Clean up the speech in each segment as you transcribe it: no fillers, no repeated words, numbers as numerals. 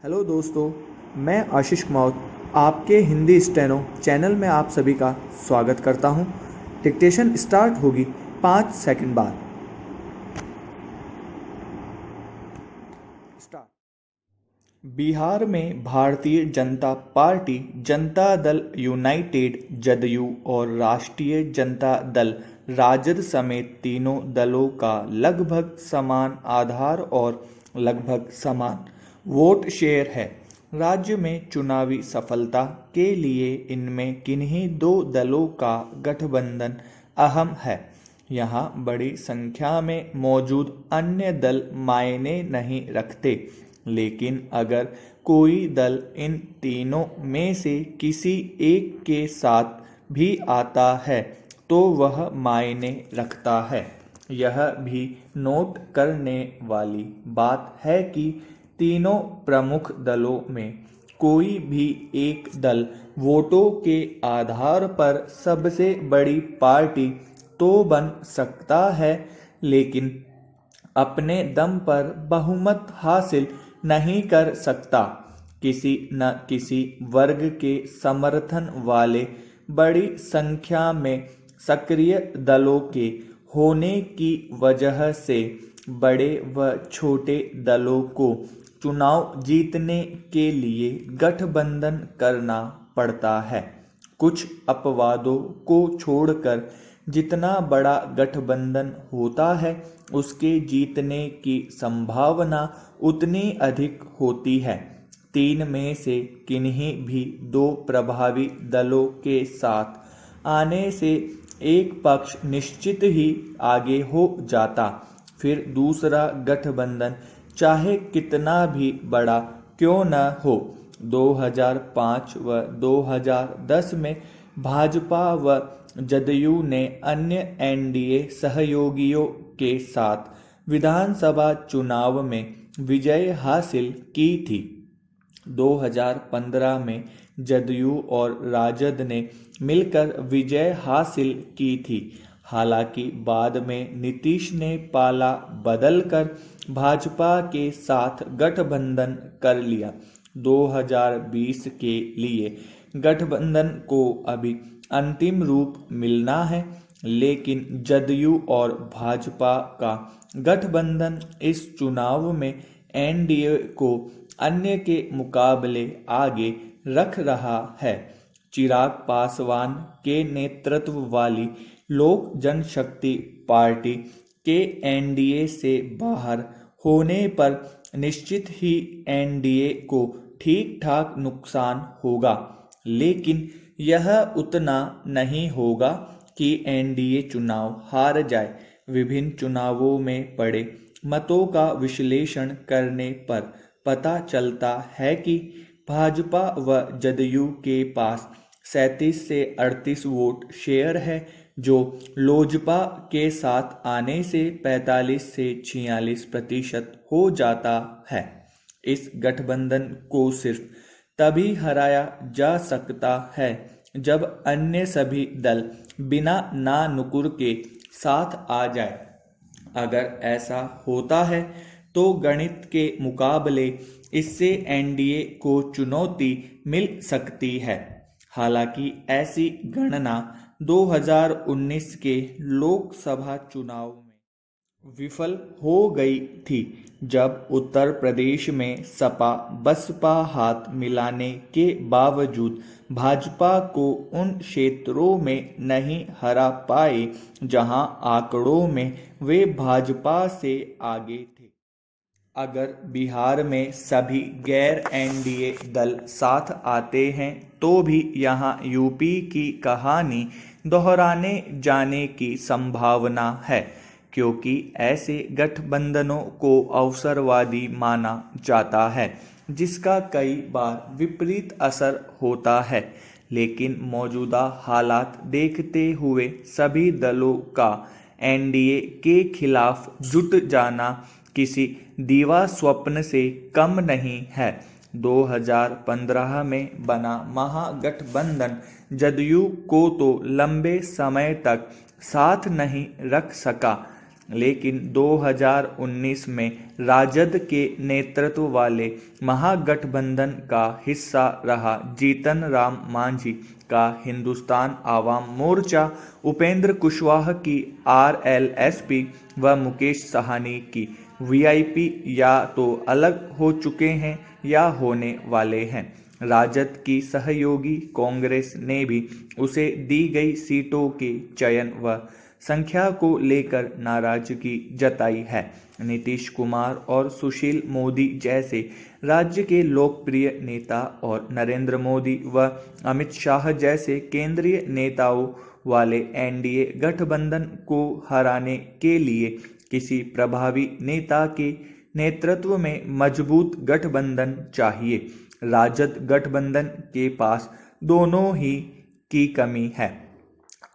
Hello दोस्तों, मैं आशीष कुमार आपके हिंदी स्टेनो चैनल में आप सभी का स्वागत करता हूं। डिक्टेशन स्टार्ट होगी 5 सेकंड बाद। बिहार में भारतीय जनता पार्टी, जनता दल यूनाइटेड जदयू और राष्ट्रीय जनता दल राजद समेत तीनों दलों का लगभग समान आधार और लगभग समान वोट शेयर है। राज्य में चुनावी सफलता के लिए इनमें किन्हीं दो दलों का गठबंधन अहम है। यहाँ बड़ी संख्या में मौजूद अन्य दल मायने नहीं रखते, लेकिन अगर कोई दल इन तीनों में से किसी एक के साथ भी आता है तो वह मायने रखता है। यह भी नोट करने वाली बात है कि तीनों प्रमुख दलों में कोई भी एक दल वोटों के आधार पर सबसे बड़ी पार्टी तो बन सकता है, लेकिन अपने दम पर बहुमत हासिल नहीं कर सकता। किसी न किसी वर्ग के समर्थन वाले बड़ी संख्या में सक्रिय दलों के होने की वजह से बड़े व छोटे दलों को चुनाव जीतने के लिए गठबंधन करना पड़ता है। कुछ अपवादों को छोड़कर जितना बड़ा गठबंधन होता है, उसके जीतने की संभावना उतनी अधिक होती है। तीन में से किन्हीं भी दो प्रभावी दलों के साथ आने से एक पक्ष निश्चित ही आगे हो जाता। फिर दूसरा गठबंधन चाहे कितना भी बड़ा क्यों न हो। 2005 व 2010 में भाजपा व जदयू ने अन्य एनडीए सहयोगियों के साथ विधानसभा चुनाव में विजय हासिल की थी। 2015 में जदयू और राजद ने मिलकर विजय हासिल की थी। हालांकि बाद में नीतीश ने पाला बदलकर भाजपा के साथ गठबंधन कर लिया। 2020 के लिए गठबंधन को अभी अंतिम रूप मिलना है, लेकिन जदयू और भाजपा का गठबंधन इस चुनाव में एनडीए को अन्य के मुकाबले आगे रख रहा है। चिराग पासवान के नेतृत्व वाली लोक जनशक्ति पार्टी के एनडीए से बाहर होने पर निश्चित ही एनडीए को ठीक ठाक नुकसान होगा, लेकिन यह उतना नहीं होगा कि एनडीए चुनाव हार जाए। विभिन्न चुनावों में पड़े मतों का विश्लेषण करने पर पता चलता है कि भाजपा व जदयू के पास 37 से 38 वोट शेयर है, जो लोजपा के साथ आने से 45 से 46% हो जाता है। इस गठबंधन को सिर्फ तभी हराया जा सकता है जब अन्य सभी दल बिना ना नुकुर के साथ आ जाए। अगर ऐसा होता है तो गणित के मुकाबले इससे एनडीए को चुनौती मिल सकती है। हालांकि ऐसी गणना 2019 के लोकसभा चुनाव में विफल हो गई थी, जब उत्तर प्रदेश में सपा बसपा हाथ मिलाने के बावजूद भाजपा को उन क्षेत्रों में नहीं हरा पाए जहां आंकड़ों में वे भाजपा से आगे थे। अगर बिहार में सभी गैर एनडीए दल साथ आते हैं तो भी यहां यूपी की कहानी दोहराने जाने की संभावना है, क्योंकि ऐसे गठबंधनों को अवसरवादी माना जाता है, जिसका कई बार विपरीत असर होता है। लेकिन मौजूदा हालात देखते हुए सभी दलों का एनडीए के खिलाफ जुट जाना किसी दीवा स्वप्न से कम नहीं है। 2015 में बना महागठबंधन जदयू को तो लंबे समय तक साथ नहीं रख सका, लेकिन 2019 में राजद के नेतृत्व वाले महागठबंधन का हिस्सा रहा जीतन राम मांझी का हिंदुस्तान आवाम मोर्चा, उपेंद्र कुशवाहा की RLSP व मुकेश साहनी की VIP या तो अलग हो चुके हैं या होने वाले हैं। राजद की सहयोगी कांग्रेस ने भी उसे दी गई सीटों के चयन व संख्या को लेकर नाराजगी जताई है। नीतीश कुमार और सुशील मोदी जैसे राज्य के लोकप्रिय नेता और नरेंद्र मोदी व अमित शाह जैसे केंद्रीय नेताओं वाले NDA गठबंधन को हराने के लिए किसी प्रभावी नेता के नेतृत्व में मजबूत गठबंधन चाहिए। राजद गठबंधन के पास दोनों ही की कमी है।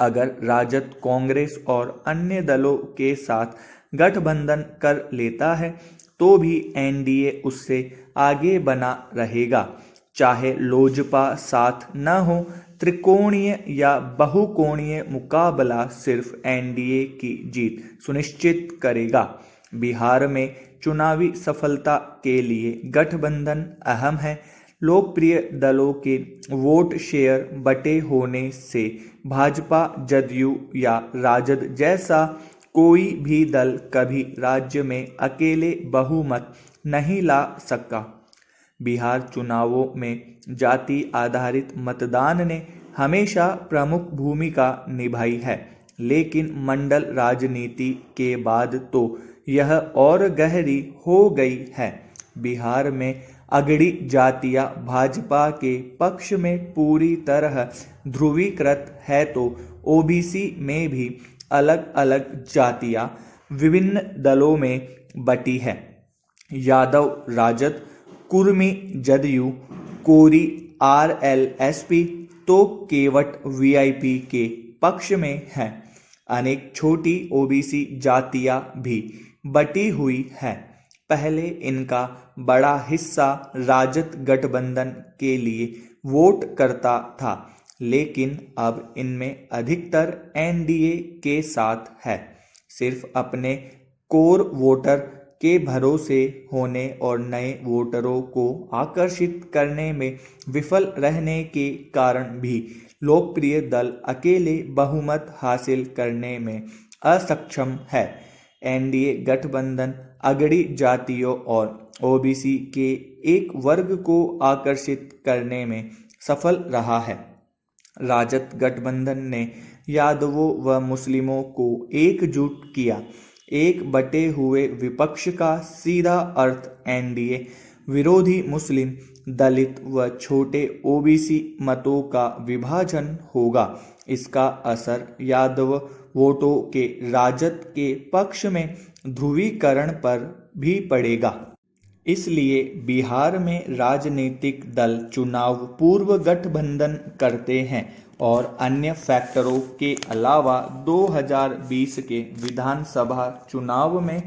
अगर राजद कांग्रेस और अन्य दलों के साथ गठबंधन कर लेता है तो भी NDA उससे आगे बना रहेगा। चाहे लोजपा साथ न हो, त्रिकोणीय या बहुकोणीय मुकाबला सिर्फ NDA की जीत सुनिश्चित करेगा। बिहार में चुनावी सफलता के लिए गठबंधन अहम है। लोकप्रिय दलों के वोट शेयर बटे होने से भाजपा, जदयू या राजद जैसा कोई भी दल कभी राज्य में अकेले बहुमत नहीं ला सका। बिहार चुनावों में जाति आधारित मतदान ने हमेशा प्रमुख भूमिका निभाई है, लेकिन मंडल राजनीति के बाद तो यह और गहरी हो गई है। बिहार में अगड़ी जातियां भाजपा के पक्ष में पूरी तरह ध्रुवीकृत है तो OBC में भी अलग अलग जातियां विभिन्न दलों में बटी है। यादव राजद, कुर्मी जदयू, कोरी RLSP तो केवट VIP के पक्ष में है। अनेक छोटी OBC जातियां भी बटी हुई है। पहले इनका बड़ा हिस्सा राजद गठबंधन के लिए वोट करता था, लेकिन अब इनमें अधिकतर NDA के साथ है। सिर्फ अपने कोर वोटर के भरोसे होने और नए वोटरों को आकर्षित करने में विफल रहने के कारण भी लोकप्रिय दल अकेले बहुमत हासिल करने में असक्षम है। NDA गठबंधन अगड़ी जातियों और OBC के एक वर्ग को आकर्षित करने में सफल रहा है। राजद गठबंधन ने यादवों व मुस्लिमों को एकजुट किया। एक बटे हुए विपक्ष का सीधा अर्थ NDA विरोधी मुस्लिम, दलित व छोटे OBC मतों का विभाजन होगा। इसका असर यादव वोटों के राजद के पक्ष में ध्रुवीकरण पर भी पड़ेगा। इसलिए बिहार में राजनीतिक दल चुनाव पूर्व गठबंधन करते हैं और अन्य फैक्टरों के अलावा 2020 के विधानसभा चुनाव में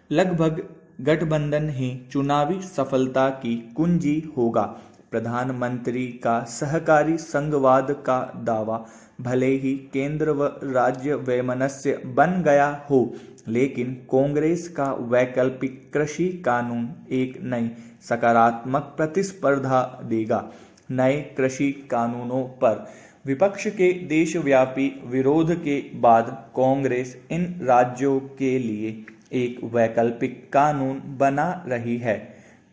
लगभग गठबंधन ही चुनावी सफलता की कुंजी होगा। प्रधानमंत्री का सहकारी संघवाद का दावा भले ही केंद्र व राज्य वैमनस्य बन गया हो, लेकिन कांग्रेस का वैकल्पिक कृषि कानून एक नई सकारात्मक प्रतिस्पर्धा देगा। नए कृषि कानूनों पर विपक्ष के देशव्यापी विरोध के बाद कांग्रेस इन राज्यों के लिए एक वैकल्पिक कानून बना रही है।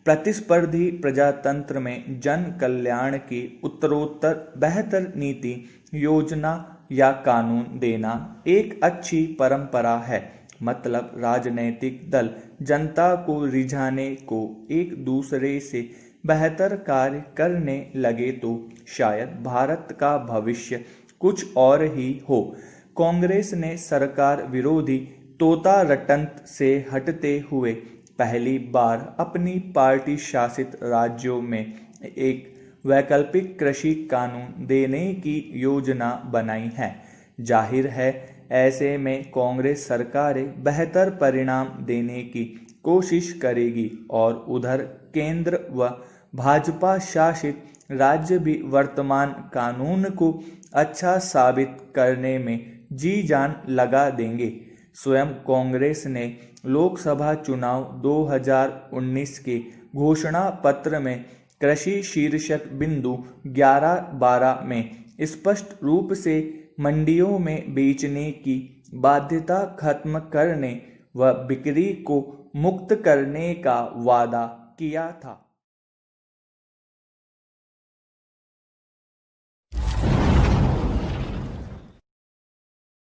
प्रतिस्पर्धी प्रजातंत्र में जन कल्याण की उत्तरोत्तर बेहतर नीति, योजना या कानून देना एक अच्छी परंपरा है। मतलब राजनीतिक दल जनता को रिझाने को एक दूसरे से बेहतर कार्य करने लगे तो शायद भारत का भविष्य कुछ और ही हो। कांग्रेस ने सरकार विरोधी तोता रटंत से हटते हुए पहली बार अपनी पार्टी शासित राज्यों में एक वैकल्पिक कृषि कानून देने की योजना बनाई है। जाहिर है ऐसे में कांग्रेस सरकारें बेहतर परिणाम देने की कोशिश करेगी और उधर केंद्र व भाजपा शासित राज्य भी वर्तमान कानून को अच्छा साबित करने में जी जान लगा देंगे। स्वयं कांग्रेस ने लोकसभा चुनाव 2019 के घोषणा पत्र में कृषि शीर्षक बिंदु 11-12 में स्पष्ट रूप से मंडियों में बेचने की बाध्यता खत्म करने व बिक्री को मुक्त करने का वादा किया था।